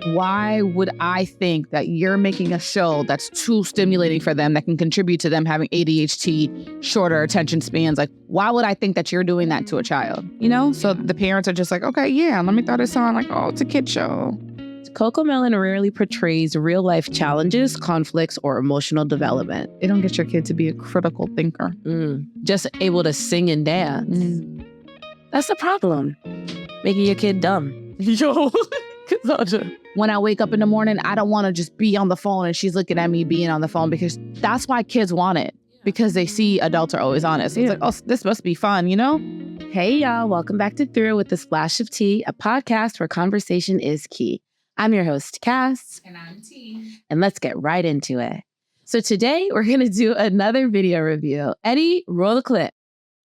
why would I think that you're making a show that's too stimulating for them, that can contribute to them having ADHD, shorter attention spans? Like, why would I think that you're doing that to a child? You know? So the parents are just like, okay, yeah, let me throw this on. Like, oh, it's a kid show. Coco Melon rarely portrays real-life challenges, conflicts, or emotional development. They don't get your kid to be a critical thinker. Just able to sing and dance. That's the problem. Making your kid dumb. Yo. When I wake up in the morning, I don't want to just be on the phone and she's looking at me being on the phone, because that's why kids want it, because they see adults are always on it. So it's like, oh, this must be fun, you know? Hey, y'all. Welcome back to Through with a Splash of Tea, a podcast where conversation is key. I'm your host, Cass. And I'm T. And let's get right into it. So today, we're going to do another video review. Eddie, roll the clip.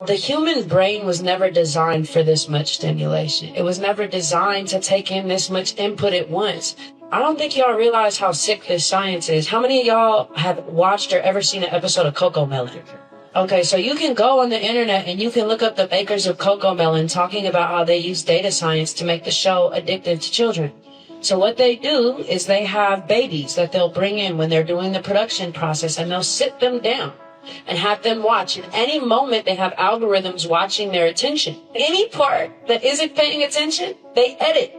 The human brain was never designed for this much stimulation. It was never designed to take in this much input at once. I don't think y'all realize how sick this science is. How many of y'all have watched or ever seen an episode of Coco Melon? Okay, so you can go on the internet and you can look up the makers of Coco Melon talking about how they use data science to make the show addictive to children. So what they do is they have babies that they'll bring in when they're doing the production process, and they'll sit them down and have them watch. At any moment, they have algorithms watching their attention. Any part that isn't paying attention, they edit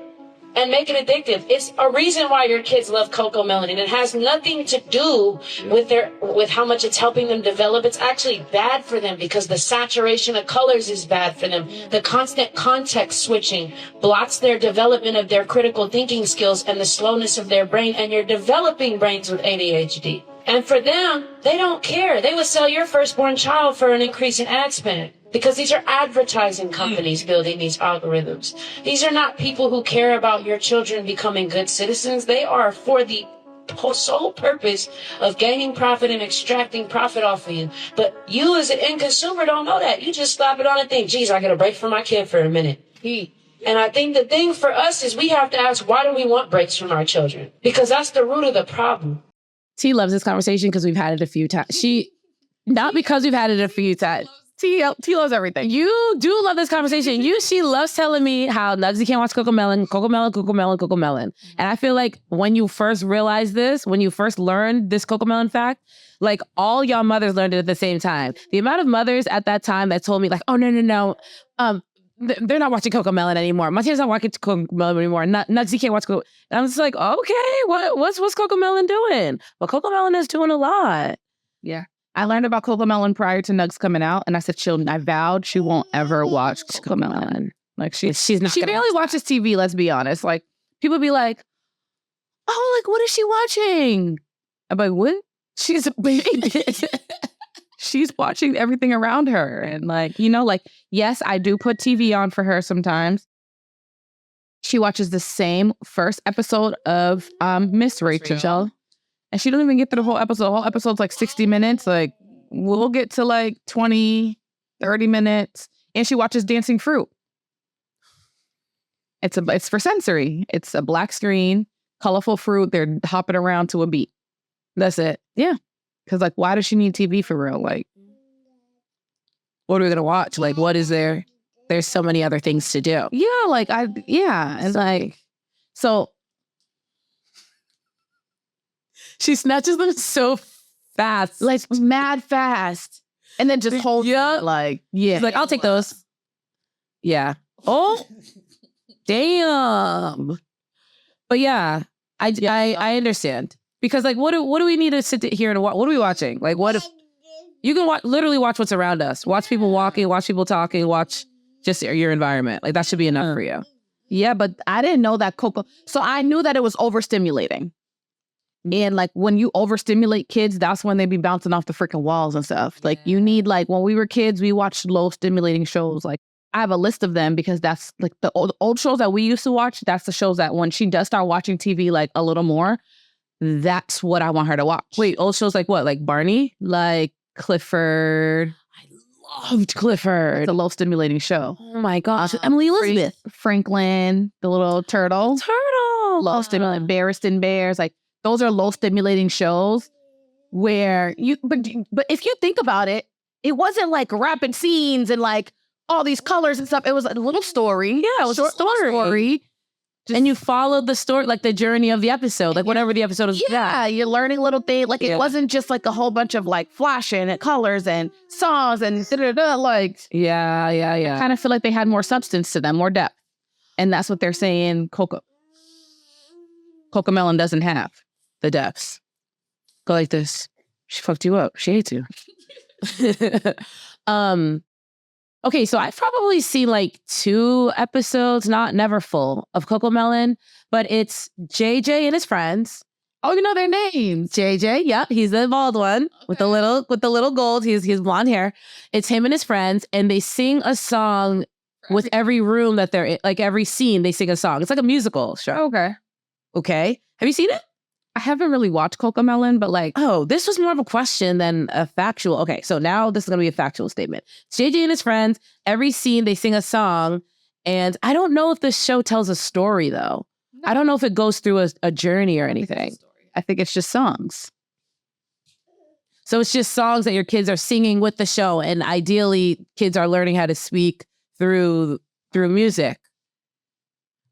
and make it addictive. It's a reason why your kids love Coco Melon, and it has nothing to do with how much it's helping them develop. It's actually bad for them because the saturation of colors is bad for them. The constant context switching blots their development of their critical thinking skills and the slowness of their brain, and you're developing brains with ADHD. And for them, they don't care. They would sell your firstborn child for an increase in ad spend, because these are advertising companies building these algorithms. These are not people who care about your children becoming good citizens. They are for the sole purpose of gaining profit and extracting profit off of you. But you as an end consumer don't know that. You just slap it on and think, geez, I get a break from my kid for a minute. And I think the thing for us is we have to ask, why do we want breaks from our children? Because that's the root of the problem. T loves this conversation because we've had it a few times. Not because we've had it a few times. T loves everything. You do love this conversation. She loves telling me how Nugsy can't watch Coco Melon, Coco Melon, Coco Melon, Coco Melon. And I feel like when you first realized this, when you first learned this Coco Melon fact, like all y'all mothers learned it at the same time. The amount of mothers at that time that told me like, oh, no. They're not watching Coco Melon anymore. My kid's not watching Coco Melon anymore. Nugsy can't watch Coco. And I'm just like, okay, what's Coco Melon doing? Well, Coco Melon is doing a lot. Yeah. I learned about Coco Melon prior to Nugs coming out, and I said, children, I vowed she won't ever watch Coco Melon. Like she's not. She barely watches TV. Let's be honest. Like people be like, oh, like what is she watching? I'm like, what? She's a baby. She's watching everything around her, and like you know, like yes, I do put TV on for her sometimes. She watches the same first episode of Miss Rachel. And she doesn't even get through the whole episode. The whole episode's like 60 minutes. Like, we'll get to like 20, 30 minutes. And she watches Dancing Fruit. It's for sensory. It's a black screen, colorful fruit. They're hopping around to a beat. That's it. Yeah. Because like, why does she need TV for real? Like, what are we going to watch? Like, what is there? There's so many other things to do. Yeah, and like, so... She snatches them so fast. Like mad fast. And then just hold them, like, yeah. She's like, I'll take those. Yeah. Oh, damn. But yeah, I understand. Because like, what do we need to sit here and watch? What are we watching? Like, what if you can literally watch what's around us? Watch people walking, watch people talking, watch just your environment. Like that should be enough for you. Yeah, but I didn't know that Coco. So I knew that it was overstimulating. And like when you overstimulate kids, that's when they be bouncing off the freaking walls and stuff. Like you need like when we were kids, we watched low stimulating shows. Like I have a list of them because that's like the old shows that we used to watch. That's the shows that when she does start watching TV like a little more, that's what I want her to watch. Wait, old shows like what? Like Barney? Like Clifford. I loved Clifford. It's a low stimulating show. Oh my gosh. Emily Elizabeth. Franklin, the little turtle. Low stimulating. Barristan Bears. Like those are low stimulating shows where but if you think about it, it wasn't like rapid scenes and like all these colors and stuff. It was a little story. Yeah, it was a story. And you followed the story, like the journey of the episode, like whatever the episode is. Yeah, you're learning little things. Like it wasn't just like a whole bunch of like flashing and colors and songs and da-da-da. Like, I kind of feel like they had more substance to them, more depth. And that's what they're saying Coco Melon doesn't have, the depths. Go like this. She fucked you up. She hates you. Okay, so I've probably seen like 2 episodes, never full, of Coco Melon, but it's JJ and his friends. Oh, you know their names. JJ, yep, he's the bald one with the little gold. He's blonde hair. It's him and his friends, and they sing a song with every room that they're in. Like every scene, they sing a song. It's like a musical show. Okay. Have you seen it? I haven't really watched Coco Melon, but like, oh, this was more of a question than a factual. Okay, so now this is going to be a factual statement. It's JJ and his friends. Every scene, they sing a song. And I don't know if the show tells a story, though. No. I don't know if it goes through a journey or anything. I think it's just songs. So it's just songs that your kids are singing with the show. And ideally, kids are learning how to speak through music.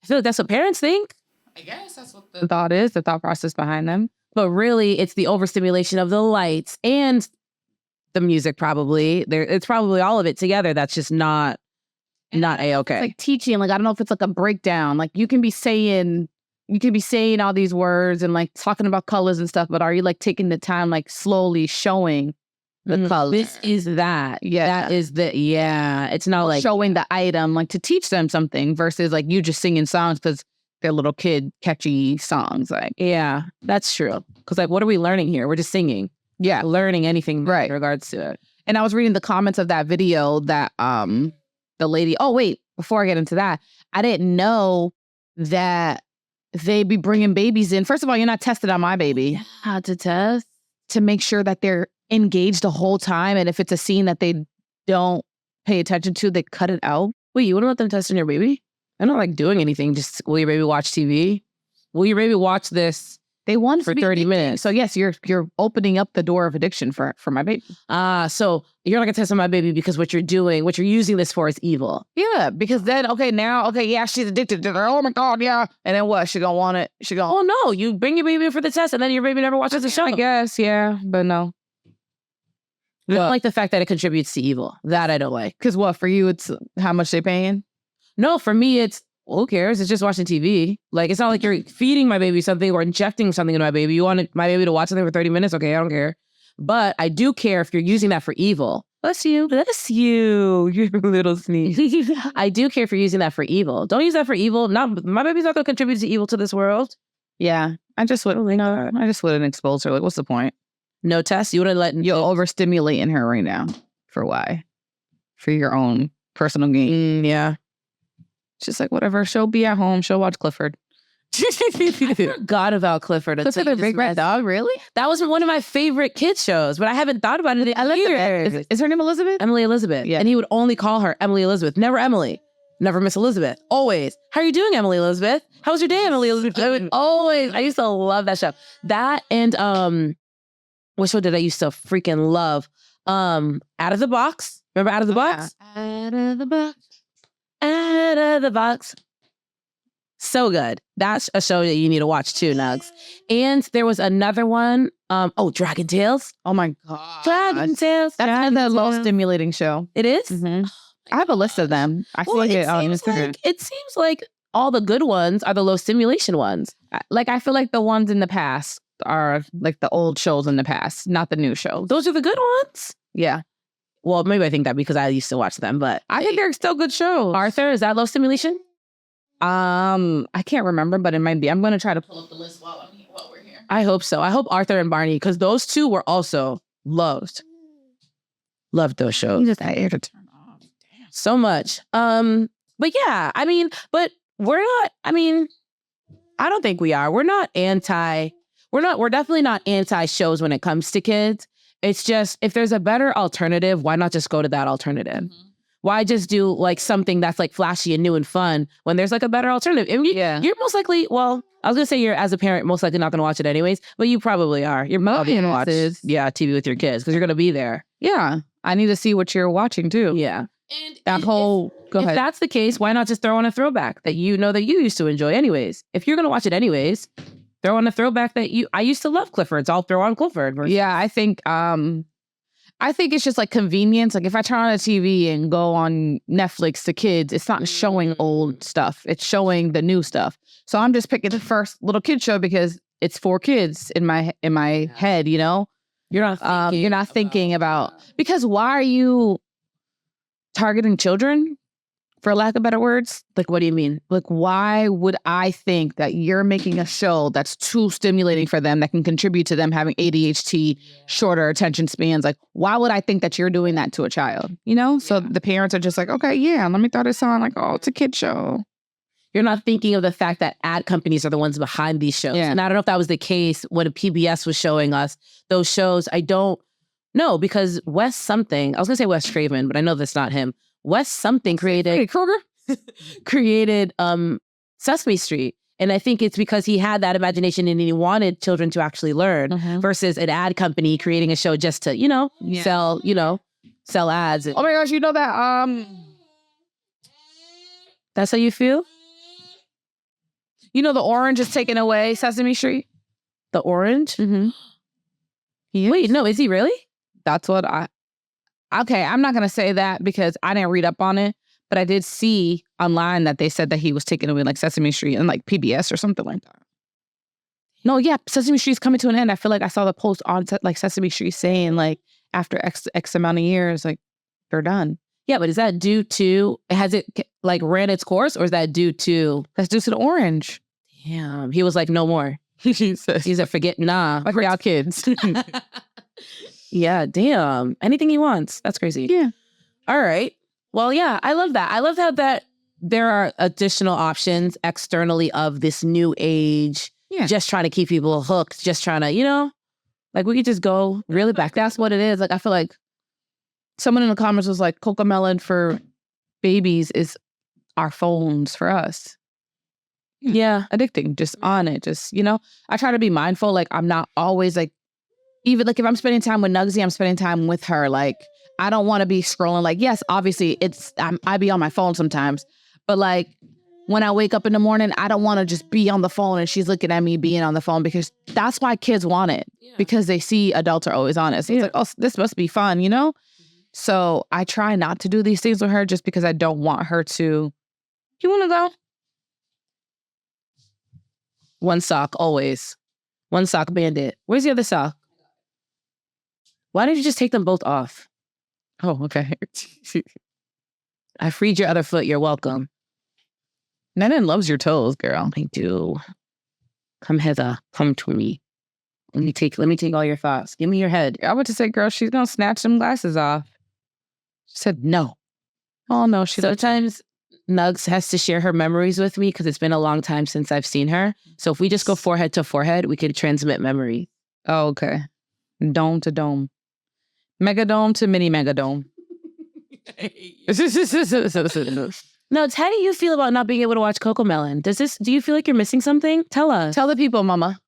I feel like that's what parents think. I guess that's what the thought is, the thought process behind them. But really, it's the overstimulation of the lights and the music probably. It's probably all of it together that's just not A-okay. It's like teaching, like I don't know if it's like a breakdown. Like you can be saying all these words and like talking about colors and stuff, but are you like taking the time, like slowly showing the color? This is that. Yeah. That is it's not like showing the item, like to teach them something versus like you just singing songs because they're little kid catchy songs. Like, yeah, that's true. Because like, what are we learning here? We're just singing. Yeah. Learning anything in regards to it. And I was reading the comments of that video that the lady, oh wait, before I get into that, I didn't know that they be bringing babies in. First of all, you're not tested on my baby. How to test? To make sure that they're engaged the whole time. And if it's a scene that they don't pay attention to, they cut it out. Wait, you wouldn't let them test on your baby? I'm not like doing anything. Just will your baby watch TV? Will your baby watch this? They want for 30 minutes. So yes, you're opening up the door of addiction for my baby. So you're not gonna test on my baby because what you're using this for is evil. Yeah, because then she's addicted to it. Oh my God, yeah. And then what? She gonna want it. She gonna. Oh no, you bring your baby in for the test, and then your baby never watches the show. I guess, yeah, but no. I don't like the fact that it contributes to evil. That I don't like. Because what, for you, it's how much they paying? No, for me, it's, who cares? It's just watching TV. Like, it's not like you're feeding my baby something or injecting something into my baby. You want my baby to watch something for 30 minutes? Okay, I don't care. But I do care if you're using that for evil. Bless you, you little sneak. I do care if you're using that for evil. Don't use that for evil. My baby's not going to contribute to evil to this world. Yeah, I just wouldn't expose her. Like, what's the point? No test? You wouldn't let... You're overstimulating her right now. For why? For your own personal gain. Yeah. Just like, whatever. She'll be at home. She'll watch Clifford. I forgot about Clifford. Clifford the Big Red Dog, really? That was one of my favorite kids shows, but I haven't thought about it in years. Is her name Elizabeth? Emily Elizabeth. Yeah. And he would only call her Emily Elizabeth. Never Emily. Never Miss Elizabeth. Always. How are you doing, Emily Elizabeth? How was your day, Emily Elizabeth? I used to love that show. That and what show did I used to freaking love? Out of the Box. Remember Out of the Box? Out of the box. Out of the Box. So good. That's a show that you need to watch too, Nugs. And there was another one. Dragon Tales. Oh my God. Dragon Tales. That's another low stimulating show. It is? Mm-hmm. I have a list of them. I see it on Instagram. It seems like all the good ones are the low stimulation ones. Like, I feel like the ones in the past are like the old shows in the past, not the new shows. Those are the good ones? Yeah. Well, maybe I think that because I used to watch them, but I think they're still good shows. Arthur, is that low stimulation? I can't remember, but it might be. I'm going to try to pull up the list while we're here. I hope so. I hope Arthur and Barney, because those two were also loved. Loved those shows. You just had air to turn off. Damn. So much. But yeah, but we're not, I don't think we are. We're definitely not anti shows when it comes to kids. It's just, if there's a better alternative, why not just go to that alternative? Mm-hmm. Why just do like something that's like flashy and new and fun when there's like a better alternative? You're most likely, well, I was going to say you're, as a parent, most likely not going to watch it anyways, but you probably are. You're probably going to watch TV with your kids because you're going to be there. Yeah. I need to see what you're watching too. Yeah. And That whole, go if ahead. that's the case, why not just throw on a throwback that you know that you used to enjoy anyways? If you're going to watch it anyways, throw on a throwback that I used to love Clifford, so I'll throw on Clifford. Yeah, I think it's just like convenience. Like if I turn on a TV and go on Netflix to kids, it's not showing old stuff. It's showing the new stuff. So I'm just picking the first little kid show because it's for kids in my head, you know? You're not thinking about because why are you targeting children, for lack of better words? Like, what do you mean? Like, why would I think that you're making a show that's too stimulating for them that can contribute to them having ADHD, shorter attention spans? Like, why would I think that you're doing that to a child? You know? So the parents are just like, okay, yeah, let me throw this on. Like, oh, it's a kid show. You're not thinking of the fact that ad companies are the ones behind these shows. Yeah. And I don't know if that was the case when PBS was showing us those shows. I don't know because Wes something, I was going to say Wes Craven, but I know that's not him. Wes something created Sesame Street. And I think it's because he had that imagination and he wanted children to actually learn versus an ad company creating a show just to, sell ads. Oh my gosh, you know that, that's how you feel? You know the orange is taking away Sesame Street? The orange? Mm-hmm. Wait, no, is he really? That's what okay, I'm not going to say that because I didn't read up on it, but I did see online that they said that he was taking away like Sesame Street and like PBS or something like that. No, yeah, Sesame Street's coming to an end. I feel like I saw the post on like Sesame Street saying like after X amount of years, like they're done. Yeah, but is that due to, has it like ran its course or is that due to? That's due to the orange. Damn, he was like, no more. He's a forget, nah. Like y'all kids. Yeah, damn. Anything he wants. That's crazy. Yeah. All right. Well, yeah, I love that. I love how that there are additional options externally of this new age. Yeah. Just trying to keep people hooked. Just trying to, like we could just go really back. That's what it is. Like, I feel like someone in the comments was like, Coco Melon for babies is our phones for us. Yeah. Addicting. Just on it. Just, I try to be mindful. Like, I'm not always like, even like if I'm spending time with Nugsy, I'm spending time with her. Like, I don't want to be scrolling. Like, yes, obviously I be on my phone sometimes, but like when I wake up in the morning, I don't want to just be on the phone and she's looking at me being on the phone because that's why kids want it because they see adults are always on it. So it's like, oh, this must be fun, So I try not to do these things with her just because I don't want her to, you want to go? One sock, always. One sock bandit. Where's the other sock? Why didn't you just take them both off? Oh, okay. I freed your other foot. You're welcome. Nenan loves your toes, girl. I do. Come hither. Come to me. Let me take all your thoughts. Give me your head. I went to say, girl, she's going to snatch some glasses off. She said, no. Oh, no. Sometimes Nugs has to share her memories with me because it's been a long time since I've seen her. So if we just go forehead to forehead, we can transmit memory. Oh, okay. Dome to dome. Megadome to mini megadome. No, how do you feel about not being able to watch Coco Melon? Do you feel like you're missing something? Tell us. Tell the people, mama.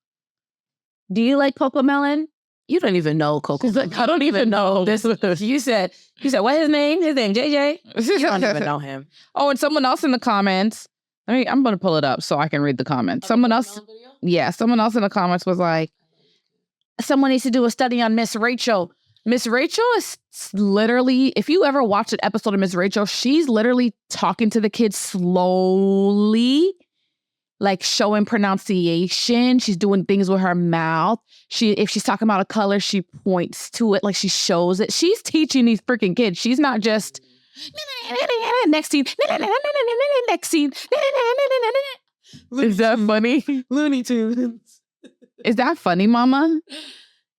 Do you like Coco Melon? You don't even know Coco. I don't even know. You said, what his name? His name, JJ? You don't even know him. Oh, and someone else in the comments. I'm going to pull it up so I can read the comments. Someone else in the comments was like, someone needs to do a study on Miss Rachel. Miss Rachel is literally, if you ever watch an episode of Miss Rachel, she's literally talking to the kids slowly, like showing pronunciation. She's doing things with her mouth. If she's talking about a color, she points to it, like she shows it. She's teaching these freaking kids. She's not just next scene, next scene. Is that funny? Looney Tunes. Is that funny, mama?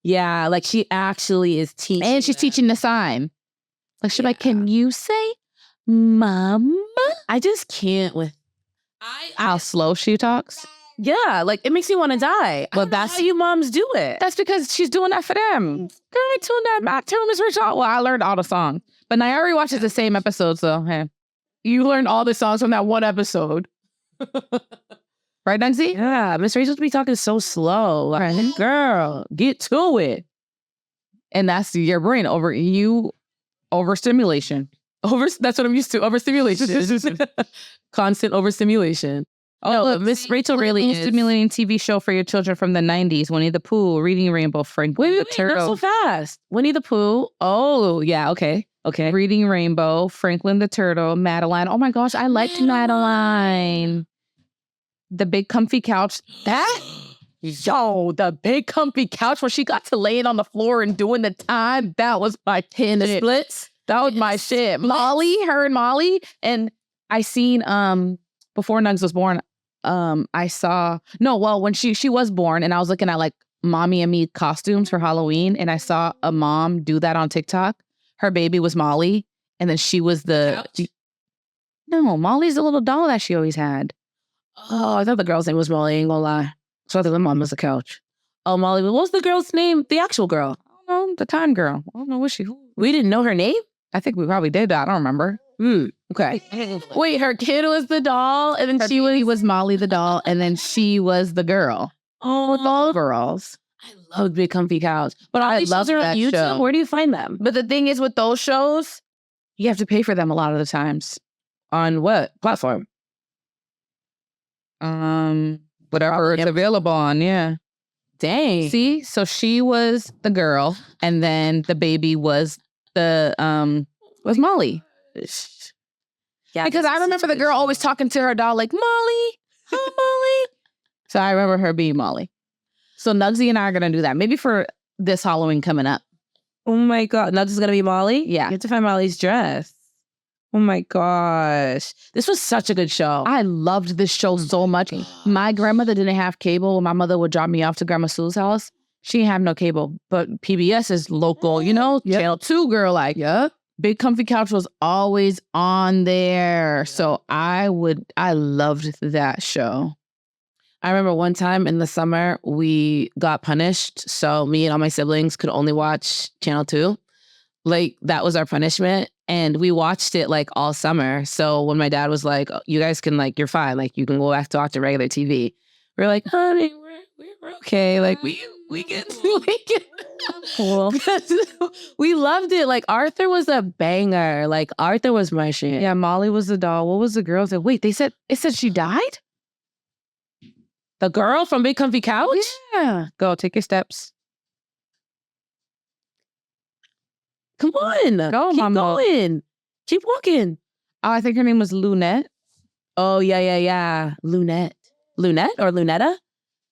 Yeah, like she actually is teaching. And she's teaching the sign. Like she's like, can you say mama? I just can't with how slow she talks. Yeah, like it makes me want to die. But that's how you moms do it. That's because she's doing that for them. Girl, I tuned that. I tell Miss Rachel. Well, I learned all the songs. But Nayari watches the same episode, so hey. You learned all the songs from that one episode. Right, Nugsy? Yeah, Miss Rachel's be talking so slow. Like, girl, get to it. And that's your brain overstimulation. That's what I'm used to. Overstimulation. Constant overstimulation. Oh, No, look, Miss Rachel really is. Stimulating TV show for your children from the 90s. Winnie the Pooh, Reading Rainbow, Franklin the Wait, not Turtle. so fast. Winnie the Pooh. Oh, yeah, okay. Reading Rainbow, Franklin the Turtle, Madeline. Oh my gosh, I liked Madeline. The Big Comfy Couch. The Big Comfy Couch where she got to lay it on the floor and doing the time. That was my Pin the splits. That was my shit. Her and Molly. And I seen, before Nugs was born, when she was born and I was looking at like Mommy and Me costumes for Halloween and I saw a mom do that on TikTok. Her baby was Molly and then she was Molly's the little doll that she always had. Oh, I thought the girl's name was Molly, ain't gonna lie. So I thought the mom was the couch. Oh, Molly, what was the girl's name? The actual girl? I don't know, the time girl. I don't know what she... We didn't know her name? I think we probably did, but I don't remember. Okay. Wait, her kid was the doll, and then she was Molly the doll, and then she was the girl. Oh, with all girls. I love Big Comfy Couch. But I love that on YouTube. Show. Where do you find them? But the thing is with those shows, you have to pay for them a lot of the times. On what platform? Whatever it's available on, yeah. Dang. See? So she was the girl, and then the baby was was Molly. Yeah, because I remember the girl always talking to her doll like, Molly, hi, Molly. So I remember her being Molly. So Nugsy and I are going to do that. Maybe for this Halloween coming up. Oh my God. Nugs is going to be Molly? Yeah. You have to find Molly's dress. Oh my gosh. This was such a good show. I loved this show so much. My grandmother didn't have cable. When my mother would drop me off to Grandma Sue's house, she didn't have no cable. But PBS is local, Channel 2 girl. Big Comfy Couch was always on there. So I loved that show. I remember one time in the summer, we got punished. So me and all my siblings could only watch Channel 2. Like, that was our punishment. And we watched it, like, all summer. So when my dad was like, oh, you guys can, like, you're fine. Like, you can go back to watch the regular TV. We're like, honey, we're okay. Like, we can. Cool. We loved it. Like, Arthur was a banger. Like, Arthur was my shit. Yeah, Molly was the doll. What was the girl? Wait, it said she died? The girl from Big Comfy Couch? Yeah. Go, take your steps. Come on. Go, Keep Mama. going. Keep walking. Oh, I think her name was Lunette. Oh, yeah. Lunette. Lunette or Lunetta?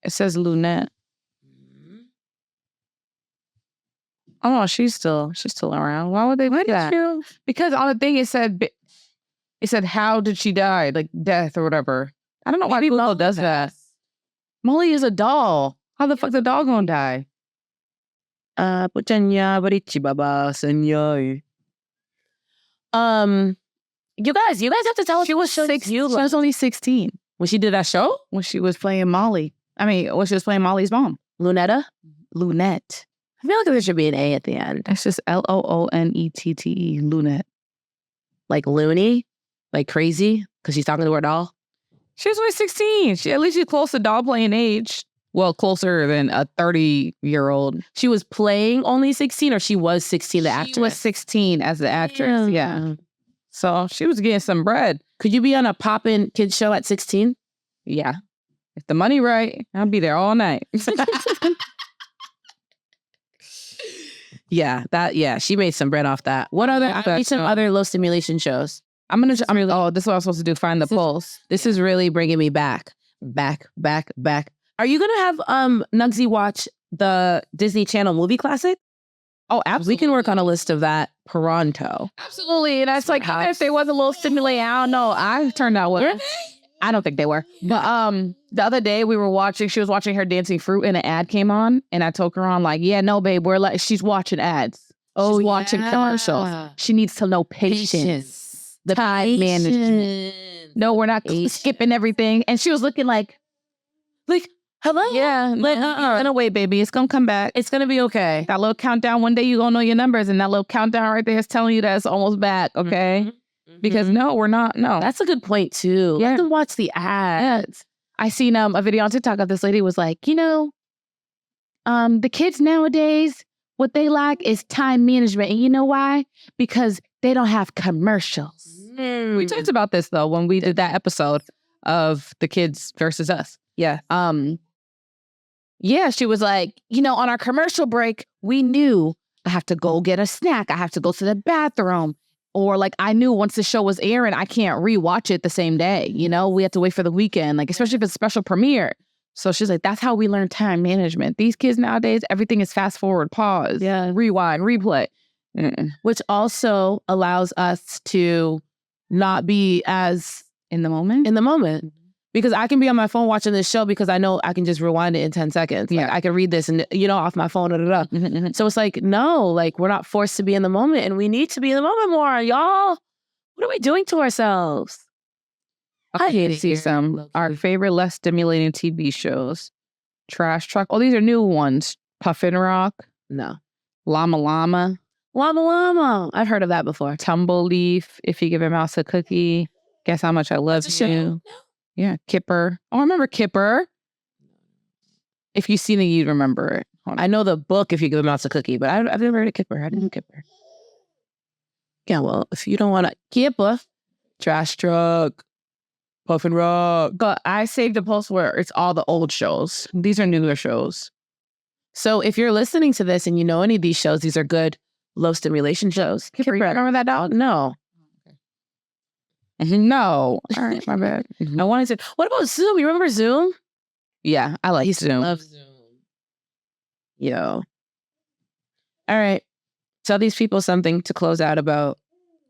It says Lunette. Oh, no, she's still around. Why would they do that? Because on the thing it said how did she die? Like death or whatever. I don't know why Google does that. Molly is a doll. How the fuck the doll gonna die? You guys have to tell us. She was 6. She was only 16 when she did that show. When she was playing Molly. When she was playing Molly's mom, Lunetta. I feel like there should be an A at the end. It's just Loonette. Lunette. Like loony, like crazy, because she's talking to her doll. She was only 16. At least she's close to doll playing age. Well, closer than a 30-year-old. She was playing only 16, or she was 16, the actress? She was 16 as the actress, yeah. So she was getting some bread. Could you be on a poppin' kids show at 16? Yeah. If the money right, I'll be there all night. Yeah, she made some bread off that. What other? I need some other low stimulation shows. This is what I was supposed to do. Find the pulse. This is really bringing me back. Are you gonna have Nugsy watch the Disney Channel movie classic? Oh, absolutely. We can work on a list of that pronto. Absolutely. And that's like, if they was a little stimulating, I don't know. I turned out with. I don't think they were. But the other day she was watching her Dancing Fruit and an ad came on and I took her on like, yeah, no, babe, she's watching ads. She's watching commercials. She needs to know patience. The time management. No, we're not skipping everything. And she was looking like, hello? Yeah. Gonna wait, baby. It's gonna come back. It's gonna be okay. That little countdown, one day you're gonna know your numbers and that little countdown right there is telling you that it's almost back, okay? Mm-hmm. Because no, we're not. No, that's a good point too. Yeah. Let them watch the ads. I seen a video on TikTok of this lady was like, the kids nowadays, What they lack is time management. And you know why? Because they don't have commercials. We talked about this, though, when we did that episode of the kids versus us. Yeah. Yeah, she was like, on our commercial break, we knew I have to go get a snack. I have to go to the bathroom. Or like I knew once the show was airing, I can't rewatch it the same day. We have to wait for the weekend, like especially if it's a special premiere. So she's like, that's how we learn time management. These kids nowadays, everything is fast forward, pause, rewind, replay. Which also allows us to not be as in the moment. Because I can be on my phone watching this show because I know I can just rewind it in 10 seconds. Like, I can read this and, off my phone. So it's like, no, like we're not forced to be in the moment and we need to be in the moment more, y'all. What are we doing to ourselves? I hate to see some. Our favorite less stimulating TV shows. Trash Truck. Oh, these are new ones. Puffin Rock. No. Llama Llama. Llama Llama. I've heard of that before. Tumble Leaf. If you give a mouse a cookie. Guess how much I love you. Yeah, Kipper. Oh, I remember Kipper. If you've seen it, you'd remember it. I know the book, If You Give a Mouse a Cookie, but I've never heard of Kipper. I didn't know Kipper. Yeah, well, if you don't want to Kipper, Trash Truck, Puffin Rock. But I saved a post where it's all the old shows. These are newer shows. So if you're listening to this and you know any of these shows, these are good low stimulation shows. Kipper, remember that dog? No. No. All right, my bad. I wanted to. What about Zoom? You remember Zoom? Yeah, I like Zoom. Love Zoom. Yo. All right. Tell these people something to close out about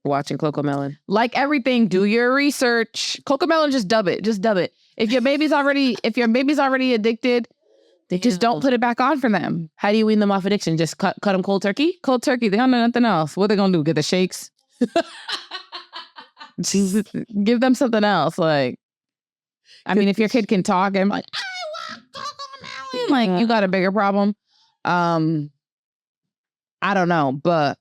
watching Coco Melon. Like everything, do your research. Coco Melon, just dub it. Just dub it. If your baby's already addicted, just don't put it back on for them. How do you wean them off addiction? Just cut them cold turkey? Cold turkey. They don't know nothing else. What are they gonna do? Get the shakes? Give them something else. Like, I mean, if your kid can talk and like, I want Coco Melon, like you got a bigger problem. I don't know, but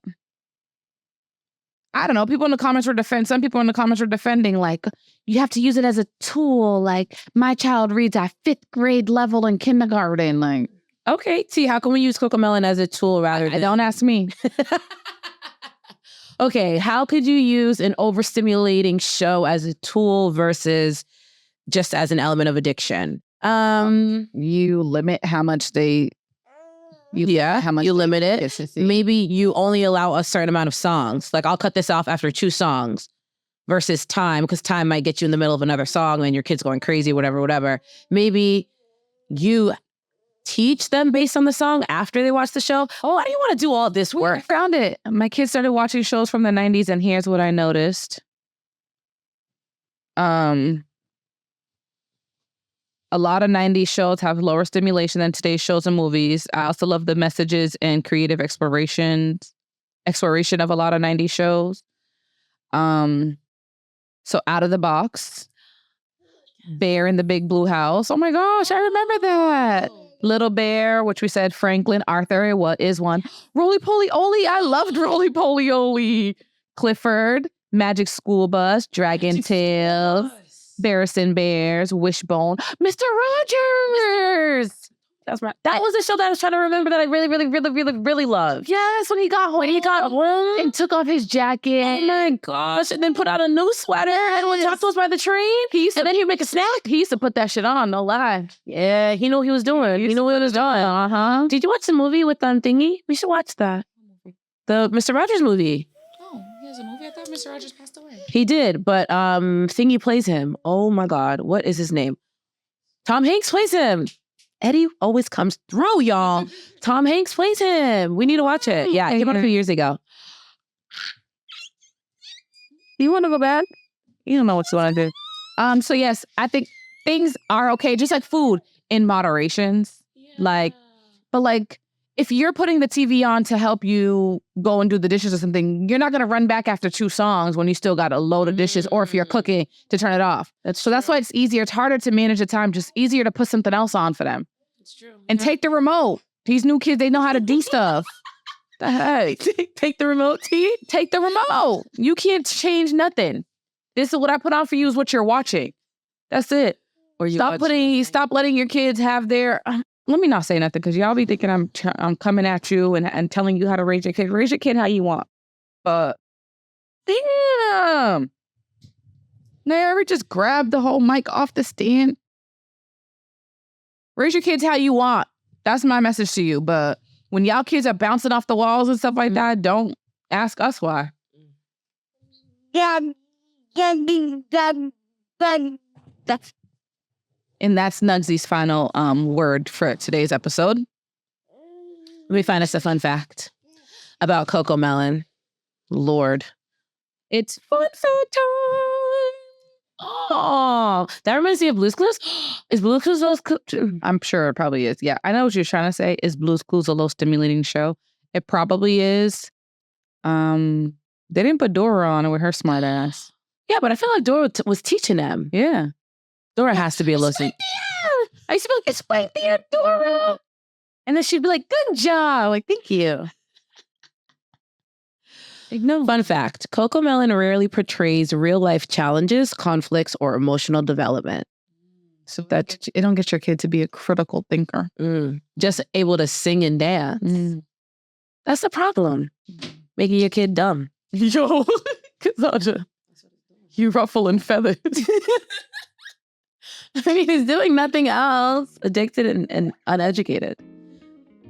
I don't know. People in the comments some people in the comments were defending, like, you have to use it as a tool. Like, my child reads at 5th grade level in kindergarten. Like, okay, T, how can we use Coco Melon as a tool rather than... Don't ask me. Okay, how could you use an overstimulating show as a tool versus just as an element of addiction? You limit how much they... you limit it. Maybe you only allow a certain amount of songs. Like, I'll cut this off after 2 songs versus time, because time might get you in the middle of another song and your kid's going crazy, whatever. Maybe you teach them based on the song after they watch the show. Oh, why do you want to do all this work? I found it. My kids started watching shows from the 90s, and here's what I noticed. A lot of 90s shows have lower stimulation than today's shows and movies. I also love the messages and creative exploration of a lot of 90s shows. So Out of the Box, Bear in the Big Blue House. Oh my gosh, I remember that. Little Bear, which we said Franklin, Arthur, what is one? Roly Poly Oly, I loved Roly Poly Oly. Clifford, Magic School Bus, Dragon Tales, Bears and Bears, Wishbone, Mr. Rogers. That was a show that I was trying to remember that I really loved. Yes, when he got home and took off his jacket. Oh my gosh! And then put on a new sweater and went talk to us by the train. And then he'd make a snack. He used to put that shit on. No lie. Yeah, he knew what he was doing. He knew what he was doing. Did you watch the movie with Thingy? We should watch that. The Mr. Rogers movie. Oh, he has a movie. I thought Mr. Rogers passed away. He did, but Thingy plays him. Oh my God, what is his name? Tom Hanks plays him. Eddie always comes through, y'all. Tom Hanks plays him. We need to watch it. Yeah, it came out a few years ago. You want to go back? You don't know what you want to do. So yes, I think things are okay, just like food, in moderations. Yeah. But if you're putting the TV on to help you go and do the dishes or something, you're not going to run back after 2 songs when you still got a load of dishes, or if you're cooking, to turn it off. That's why it's easier. It's harder to manage the time, just easier to put something else on for them. It's true. And take the remote. These new kids, they know how to do stuff. The heck? Take the remote, T? Take the remote. You can't change nothing. This is what I put on for you is what you're watching. That's it. Or stop letting your kids have their... let me not say nothing because y'all be thinking I'm coming at you and telling you how to raise your kid. Raise your kid how you want. But damn. Now, you ever just grab the whole mic off the stand? Raise your kids how you want. That's my message to you. But when y'all kids are bouncing off the walls and stuff like that, don't ask us why. And that's Nugsy's final word for today's episode. Let me find us a fun fact about Coco Melon. Lord. It's fun fact time. Oh, that reminds me of Blue's Clues. Is Blue's Clues I'm sure it probably is. Yeah, I know what you're trying to say. Is Blue's Clues a low stimulating show? It probably is. They didn't put Dora on it with her smart ass. Yeah, but I feel like Dora was teaching them. Yeah. Dora has to be a low stimulating. I used to be like, it's right there, Dora. And then she'd be like, good job. Like, thank you. Like, no. Fun fact, Coco Melon rarely portrays real-life challenges, conflicts, or emotional development. So that it don't get your kid to be a critical thinker. Just able to sing and dance. That's the problem. Making your kid dumb. Yo, Cassandra, you ruffling feathers. I mean, he's doing nothing else. Addicted and uneducated.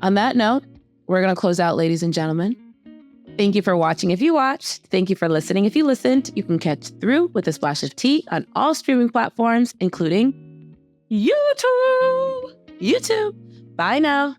On that note, we're going to close out, ladies and gentlemen. Thank you for watching if you watched. Thank you for listening if you listened. You can catch Through with a Splash of Tea on all streaming platforms, including YouTube. Bye now.